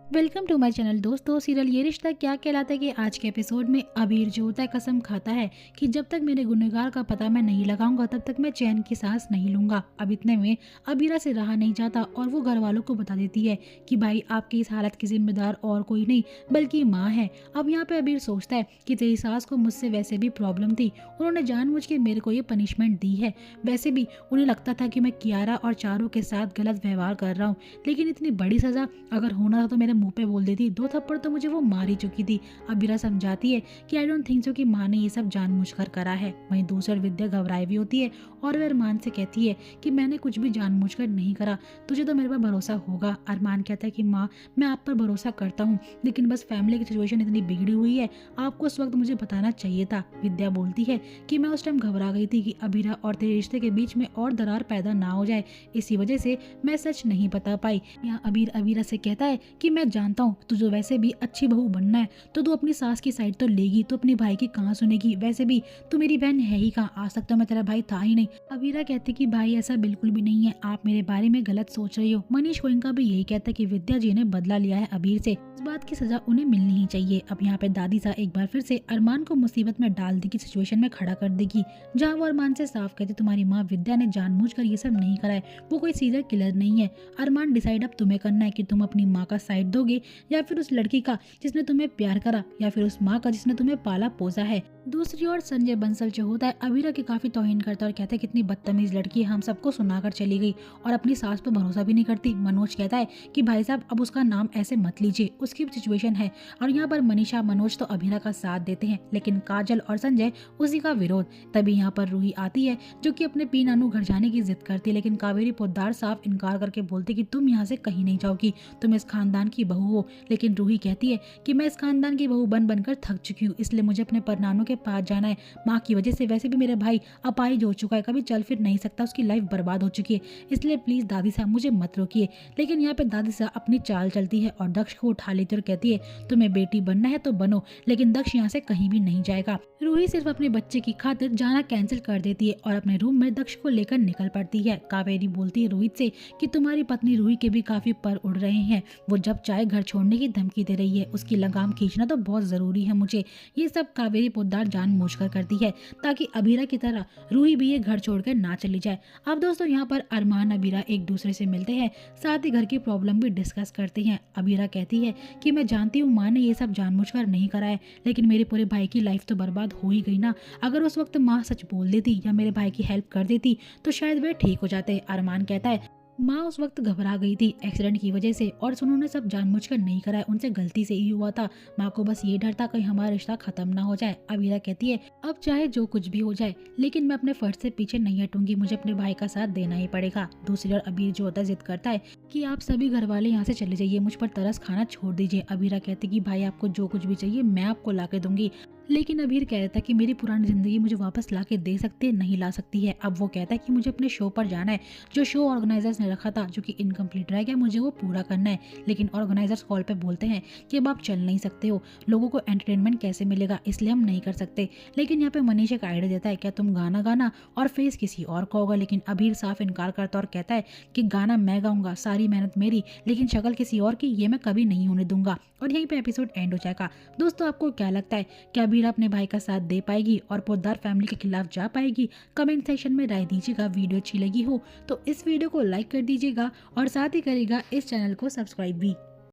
Welcome to my channel. दोस्तों, serial Yeh Rishta क्या कहलाता है कि आज के एपिसोड में अबीर जो होता है कसम खाता है कि जब तक मेरे गुनहगार का पता मैं नहीं लगाऊंगा तब तक मैं चैन की सांस नहीं लूंगा। अब इतने में अबीरा से रहा नहीं जाता और वो घर वालों को बता देती है कि भाई आपकी इस हालत की जिम्मेदार और कोई नहीं बल्कि माँ है। अब यहाँ पे अबीर सोचता है कि तेरी सास को मुझसे वैसे भी प्रॉब्लम थी, उन्होंने जानबूझ के मेरे को ये पनिशमेंट दी है। वैसे भी उन्हें लगता था कि मैं कियारा और चारों के साथ गलत व्यवहार कर रहा हूँ, लेकिन इतनी बड़ी सजा अगर होना था तो मेरे मुंह पे बोल देती। 2 थप्पड़ तो मुझे वो मार ही चुकी थी। अबीरा समझाती है कि आई डोंट थिंक सो कि माँ ने ये सब जानबूझकर करा है। वहीं दूसरी विद्या घबराई भी होती है और वह अरमान से कहती है कि मैंने कुछ भी जानबूझकर नहीं करा, तुझे तो मेरे पर भरोसा होगा। अरमान कहता है कि माँ, मैं आप पर भरोसा करता हूँ, लेकिन बस फैमिली की सिचुएशन इतनी बिगड़ी हुई है, आपको उस वक्त मुझे बताना चाहिए था। विद्या बोलती है कि मैं उस टाइम घबरा गई थी कि अबीरा और तेरे रिश्ते के बीच में और दरार पैदा ना हो जाए, इसी वजह से मैं सच नहीं बता पाई। यहाँ अबीर अबीरा से कहता है कि मैं जानता हूँ तुझे वैसे भी अच्छी बहू बनना है तो तू अपनी सास की साइड तो लेगी, तो अपने भाई की कहाँ सुनेगी। वैसे भी तू मेरी बहन है ही कहाँ, आज तक तो मैं तेरा भाई था ही नहीं। अबीरा कहती कि भाई ऐसा बिल्कुल भी नहीं है, आप मेरे बारे में गलत सोच रही हो। मनीष गोयनका भी यही कहता है कि विद्या जी ने बदला लिया है अबीर से, इस बात की सजा उन्हें मिलनी ही चाहिए। अब यहाँ पे दादी सा एक बार फिर से अरमान को मुसीबत में डाल देगी, सिचुएशन में खड़ा कर देगी, जहाँ वो अरमान से साफ कहती तुम्हारी माँ विद्या ने जानबूझकर ये सब नहीं करा है, वो कोई सीरियल किलर नहीं है। अरमान डिसाइड अब तुम्हें करना है कि तुम अपनी माँ का साइड दोगे या फिर उस लड़की का जिसने तुम्हें प्यार करा, या फिर उस माँ का जिसने तुम्हें पाला पोसा है। दूसरी ओर संजय बंसल जो होता है अबीरा की काफी तौहीन करता है और कहता है कितनी बदतमीज लड़की है, हम सबको सुनाकर चली गई और अपनी सास पर भरोसा भी नहीं करती। मनोज कहता है कि भाई साहब अब उसका नाम ऐसे मत लीजिए, उसकी सिचुएशन है। और यहाँ पर मनीषा मनोज तो अबीरा का साथ देते हैं, लेकिन काजल और संजय उसी का विरोध। तभी यहाँ पर रूही आती है जो कि अपने पी नानू घर जाने की जिद करती है, लेकिन कावेरी पोद्दार साफ इनकार करके बोलती कि तुम यहाँ से कहीं नहीं जाओगी, तुम इस खानदान की बहू हो। लेकिन रूही कहती है कि मैं इस खानदान की बहू बन बनकर थक चुकी हूँ, इसलिए मुझे अपने परनानों के पास जाना है। माँ की वजह से वैसे भी मेरा भाई अपाहिज हो चुका है, कभी चल फिर नहीं सकता, उसकी लाइफ बर्बाद हो चुकी है, इसलिए प्लीज दादी साहब मुझे मत रोकिए। लेकिन यहाँ पे दादी साहब अपनी चाल चलती है और दक्ष को उठा लेती और कहती है तुम्हें बेटी बनना है तो बनो, लेकिन दक्ष यहाँ से कहीं भी नहीं जाएगा। रूही सिर्फ अपने बच्चे की खातिर जाना कैंसिल कर देती है और अपने रूम में दक्ष को लेकर निकल पड़ती है। कावेरी बोलती है रोहित से कि तुम्हारी पत्नी रूही के भी काफी पर उड़ रहे हैं, वो जब चाहे घर छोड़ने की धमकी दे रही है, उसकी लगाम खींचना तो बहुत जरूरी है मुझे। ये सब कावेरी पोद्दार जानबूझकर करती है ताकि अबीरा की तरह रूही भी ये घर छोड़कर ना चली जाए। अब दोस्तों यहाँ पर अरमान अबीरा एक दूसरे से मिलते हैं, साथ ही घर की प्रॉब्लम भी डिस्कस करते हैं। अबीरा कहती है कि मैं जानती हूँ माँ ने ये सब जानबूझकर नहीं करा है, लेकिन मेरे पूरे भाई की लाइफ तो बर्बाद हो ही गई ना। अगर उस वक्त माँ सच बोल देती या मेरे भाई की हेल्प कर देती तो शायद वे ठीक हो जाते। अरमान कहता है माँ उस वक्त घबरा गई थी एक्सीडेंट की वजह से और उन्होंने सब जानबूझकर नहीं करा है, उनसे गलती से ही हुआ था। माँ को बस ये डर था कहीं हमारा रिश्ता खत्म ना हो जाए। अबीरा कहती है अब चाहे जो कुछ भी हो जाए, लेकिन मैं अपने फर्ज से पीछे नहीं हटूंगी, मुझे अपने भाई का साथ देना ही पड़ेगा। दूसरी ओर अबीर जो होता है जिद करता है कि आप सभी घर वाले यहाँ से चले जाइए, मुझ पर तरस खाना छोड़ दीजिए। अबीरा कहती कि भाई आपको जो कुछ भी चाहिए मैं आपको ला के दूंगी, लेकिन अबीर कहता है कि मेरी पुरानी जिंदगी मुझे वापस ला के दे सकते नहीं ला सकती है। अब वो कहता है कि मुझे अपने शो पर जाना है, जो शो ऑर्गेनाइजर्स ने रखा था जो कि इनकम्प्लीट रह गया, मुझे वो पूरा करना है। लेकिन ऑर्गेनाइजर्स कॉल पे बोलते हैं कि अब आप चल नहीं सकते हो, लोगों को एंटरटेनमेंट कैसे मिलेगा, इसलिए हम नहीं कर सकते। लेकिन यहाँ पे मनीष एक आइडिया देता है, क्या तुम गाना गाना और फेस किसी और का होगा। लेकिन अबीर साफ इनकार करता और कहता है कि गाना मैं गाऊंगा, सारी मेहनत मेरी, लेकिन शक्ल किसी और की ये मैं कभी नहीं होने दूंगा। और यहीं पे एपिसोड एंड हो जाएगा। दोस्तों आपको क्या लगता है, क्या अबीर अपने भाई का साथ दे पाएगी और पोद्दार फैमिली के खिलाफ जा पाएगी? कमेंट सेक्शन में राय दीजिएगा। वीडियो अच्छी लगी हो तो इस वीडियो को लाइक कर दीजिएगा और साथ ही करेगा इस चैनल को सब्सक्राइब भी।